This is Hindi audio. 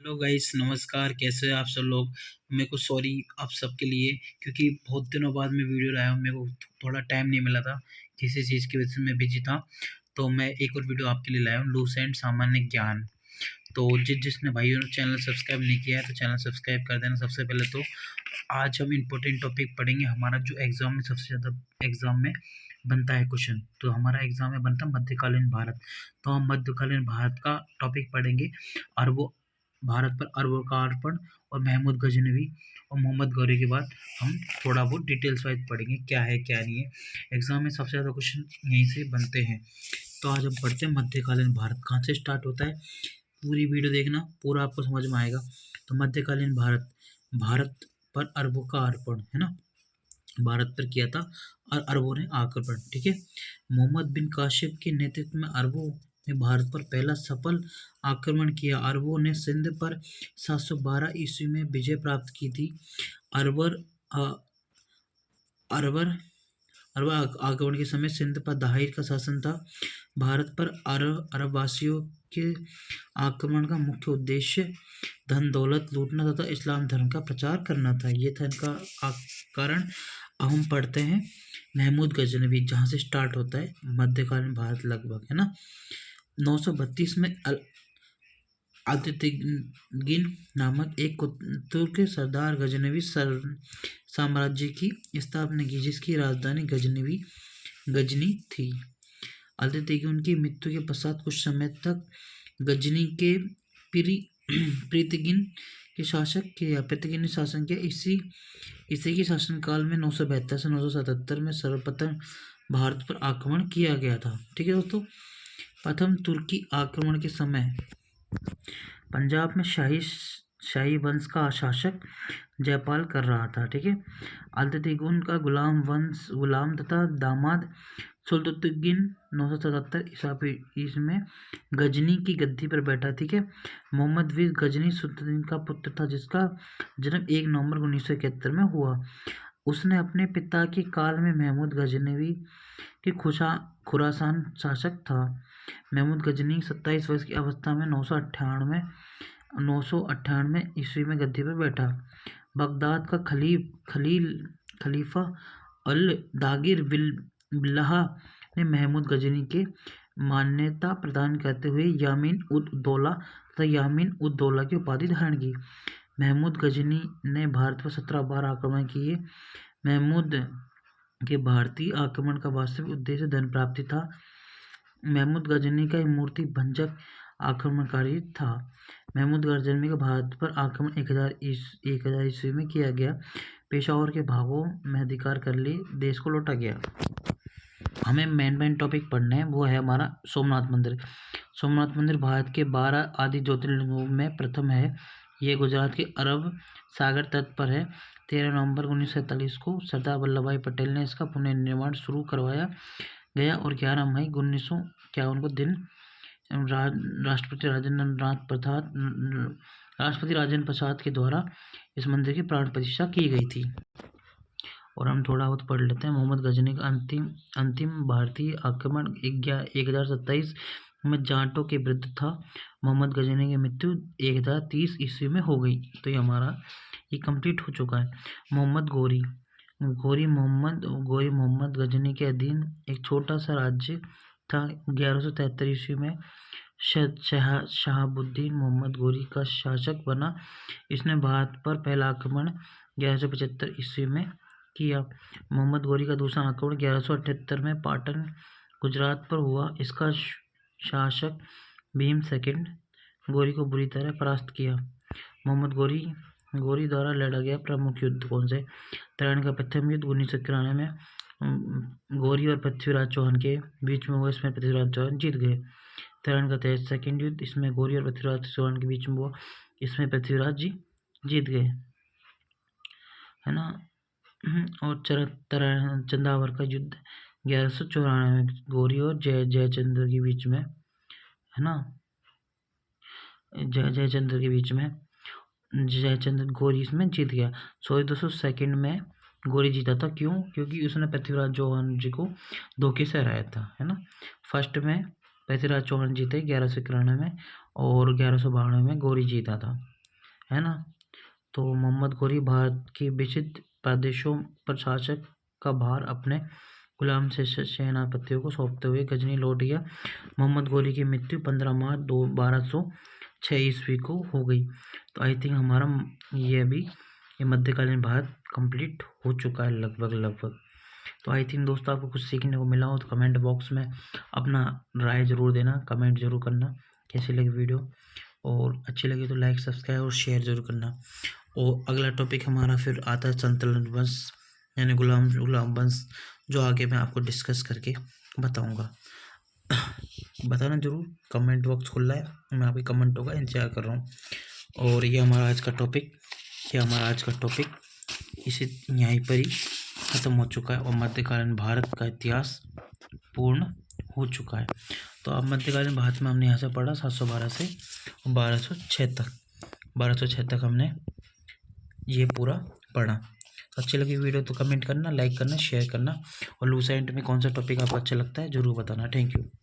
हेलो गाइस, नमस्कार। कैसे हैं आप सब लोग। मेरे को सॉरी आप सबके लिए, क्योंकि बहुत दिनों बाद मैं वीडियो लाया हूँ। मेरे को थोड़ा टाइम नहीं मिला था, किसी चीज़ की वजह से मैं बिजी था। तो मैं एक और वीडियो आपके लिए लाया हूँ, लूस एंड सामान्य ज्ञान। तो जिसने भाइयों ने चैनल सब्सक्राइब नहीं किया है तो चैनल सब्सक्राइब कर देना। सबसे पहले तो आज हम इम्पोर्टेंट टॉपिक पढ़ेंगे। हमारा जो एग्ज़ाम में सबसे ज़्यादा एग्ज़ाम में बनता है क्वेश्चन, तो हमारा एग्ज़ाम में बनता है मध्यकालीन भारत। तो हम मध्यकालीन भारत का टॉपिक पढ़ेंगे। और वो भारत पर अरबों का अर्पण और महमूद गजनवी और मोहम्मद गौरी के बाद हम थोड़ा बहुत डिटेल्स वाइज पढ़ेंगे, क्या है क्या नहीं है। एग्ज़ाम में सबसे ज़्यादा क्वेश्चन यहीं से बनते हैं। तो आज हम पढ़ते हैं मध्यकालीन भारत कहाँ से स्टार्ट होता है। पूरी वीडियो देखना, पूरा आपको समझ में आएगा। तो मध्यकालीन भारत, भारत पर अरबों का अर्पण है ना, भारत पर किया था और अरबों ने आक्रमण। ठीक है। मोहम्मद बिन काशिफ के नेतृत्व में अरबों ने भारत पर पहला सफल आक्रमण किया। अरबों ने सिंध पर 712 ईस्वी में विजय प्राप्त की थी। अरबर अरबर अरब आक्रमण के समय सिंध पर दाहिर का शासन था। भारत पर अरबवासियों के आक्रमण का मुख्य उद्देश्य धन दौलत लूटना तथा इस्लाम धर्म का प्रचार करना था। ये था इनका कारण। अब हम पढ़ते हैं महमूद गजनवी, जहाँ से स्टार्ट होता है मध्यकालीन भारत लगभग, है ना। 932 में अल्तुतगिन नामक एक तुर्क सरदार गजनवी साम्राज्य की स्थापना की, जिसकी राजधानी गजनी थी। अल्तुतगिन की मृत्यु के पश्चात कुछ समय तक गजनी के प्रीतगिन के शासन किया। इसी के शासनकाल में 972 से 977 में सर्वप्रथम भारत पर आक्रमण किया गया था। ठीक है दोस्तों। प्रथम तुर्की आक्रमण के समय पंजाब में शाही वंश का शासक जयपाल कर रहा था। ठीक है। अल्तुतगिन का गुलाम तथा दामाद सुल्तुतगिन 977 ईसा में गजनी की गद्दी पर बैठा। ठीक है। मोहम्मद बिन गजनी सुल्तुतगिन का पुत्र था, जिसका जन्म 1 नवंबर 1971 में हुआ। उसने अपने पिता के काल में महमूद गजनवी के खुरासान शासक था। महमूद गजनी 27 वर्ष की अवस्था में 998 ईस्वी में गद्दी पर बैठा। बगदाद का खलीफा अल दागिर बिल्लाह ने महमूद गजनी के मान्यता प्रदान करते हुए यामीन उद दौला तथा यामीन उद दौला की उपाधि धारण की। महमूद गजनी ने भारत पर 17 बार आक्रमण किए। महमूद के भारतीय आक्रमण का वास्तविक उद्देश्य धन प्राप्ति था। महमूद गजनी का मूर्ति भंजक आक्रमणकारी था। महमूद गजनी का भारत पर आक्रमण 1000 ईस्वी में किया गया। पेशावर के भागों में अधिकार कर लिए देश को लौटा गया। हमें मेन टॉपिक पढ़ना है, वो है हमारा सोमनाथ मंदिर। सोमनाथ मंदिर भारत के 12 आदि ज्योतिर्लिंगों में प्रथम है। ये गुजरात के अरब सागर तट पर है। 13 नवंबर 1947 को सरदार वल्लभ भाई पटेल ने इसका पुनर्निर्माण शुरू करवाया गया और 11 मई 1951 को दिन राष्ट्रपति राजेंद्र प्रसाद के द्वारा इस मंदिर की प्राण प्रतिष्ठा की गई थी। और हम थोड़ा बहुत पढ़ लेते हैं। मोहम्मद गजनी का अंतिम भारतीय आक्रमण 1027 में जाटों के विरुद्ध था। मोहम्मद गजनी की मृत्यु 1030 ईस्वी में हो गई। तो ये कंप्लीट हो चुका है। मोहम्मद गौरी मोहम्मद गजनी के अधीन एक छोटा सा राज्य था। 1173 ईस्वी में शहाबुद्दीन मोहम्मद गौरी का शासक बना। इसने भारत पर पहला आक्रमण 1175 ईस्वी में किया। मोहम्मद गौरी का दूसरा आक्रमण 1178 में पाटन गुजरात पर हुआ। इसका शासक भीम सेकंड गौरी को बुरी तरह परास्त किया। मोहम्मद गौरी द्वारा लड़ा गया प्रमुख युद्ध कौन से? तराइन का प्रथम युद्ध 1993 में गौरी और पृथ्वीराज चौहान के बीच में हुआ। इसमें पृथ्वीराज चौहान जीत गए। तराइन का सेकंड युद्ध, इसमें गौरी और पृथ्वीराज चौहान के बीच में हुआ। इसमें पृथ्वीराज जी जीत गए, है ना। और चंदावर का युद्ध 1194 में गौरी और जयचंद्र के बीच में, है ना। जयचंद्र के बीच में जयचंद्र गौरी इसमें जीत गया। 202 में गौरी जीता था। क्यों? क्योंकि उसने पृथ्वीराज चौहान जी को धोखे से हराया था, है ना। फर्स्ट में पृथ्वीराज चौहान जीते 1191 में और 1192 में गौरी जीता था। है ना। तो मोहम्मद घोरी भारत के विचित्र प्रदेशों पर शासक का भार अपने गुलाम से सेनापतियों को सौंपते हुए गजनी लौट गया। मोहम्मद घोरी की मृत्यु 15 मार्च 1206 ईस्वी को हो गई। तो आई थिंक हमारा ये मध्यकालीन भारत कंप्लीट हो चुका है लगभग। तो आई थिंक दोस्तों आपको कुछ सीखने को मिला हो तो कमेंट बॉक्स में अपना राय ज़रूर देना, कमेंट ज़रूर करना कैसी लगी वीडियो, और अच्छी लगी तो लाइक सब्सक्राइब और शेयर ज़रूर करना। और अगला टॉपिक हमारा फिर आता है संतुलन वंश यानी गुलाम वंश, जो आगे मैं आपको डिस्कस करके बताऊंगा। बताना ज़रूर, कमेंट बॉक्स खुला है, मैं आपके कमेंटों का इंतजार कर रहा हूँ। और ये हमारा आज का टॉपिक इसी यहीं पर ही ख़त्म हो चुका है और मध्यकालीन भारत का इतिहास पूर्ण हो चुका है। तो अब मध्यकालीन भारत में हमने यहाँ से पढ़ा 712 से 1206 तक हमने ये पूरा पढ़ा। तो अच्छी लगी वीडियो तो कमेंट करना, लाइक करना, शेयर करना, और लूसेंट में कौन सा टॉपिक आपको अच्छा लगता है ज़रूर बताना। Thank you.